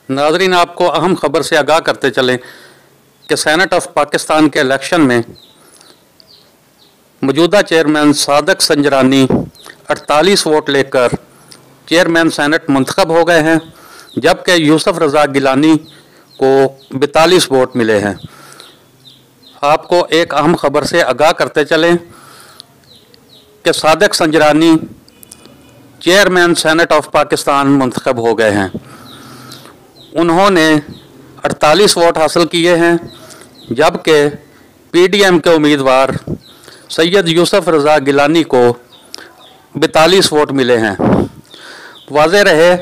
नाज़रीन, आपको अहम खबर से आगाह करते चलें कि सेनेट ऑफ पाकिस्तान के इलेक्शन में मौजूदा चेयरमैन सादक संजरानी 48 वोट लेकर चेयरमैन सेनेट मुंतखब हो गए हैं, जबकि यूसुफ रज़ा गिलानी को 42 वोट मिले हैं। आपको एक अहम खबर से आगाह करते चलें कि Sadiq Sanjrani chairman Senate of Pakistan मुंतखब हो गए हैं। उन्होंने 48 वोट हासिल किए हैं, जबकि PDM के उम्मीदवार सैयद यूसुफ रज़ा गिलानी को 42 वोट मिले हैं। वाज़ेह रहे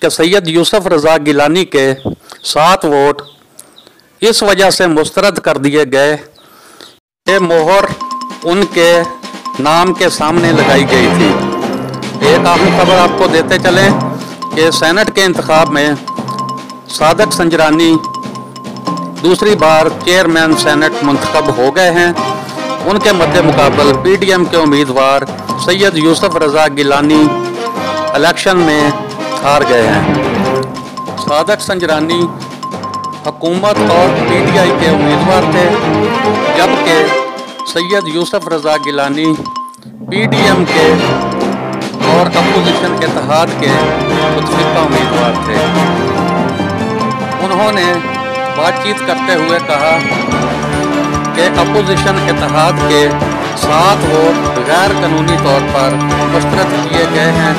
कि सैयद यूसुफ रज़ा गिलानी के 7 वोट इस वजह से मुस्तरद कर दिए गए कि मोहर उनके नाम के सामने लगाई गई थी। एक अहम खबर आपको देते चलें कि सेनेट के इंतखाब में सादक संजरानी दूसरी बार चेयरमैन सेनेट मुंतखब हो गए हैं। उनके मद्दे मुकाबल PDM के उम्मीदवार सैयद यूसुफ रज़ा गिलानी इलेक्शन में हार गए हैं। सादक संजरानी हुकूमत और PTI के उम्मीदवार थे, जबकि सैयद यूसुफ रज़ा गिलानी PDM के और अपोजिशन इत्तेहाद के मुतफिका उम्मीदवार थे। उन्होंने बातचीत करते हुए कहा कि अपोजिशन इत्तेहाद के 7 वोट गैर कानूनी तौर पर मुस्तरद किए गए हैं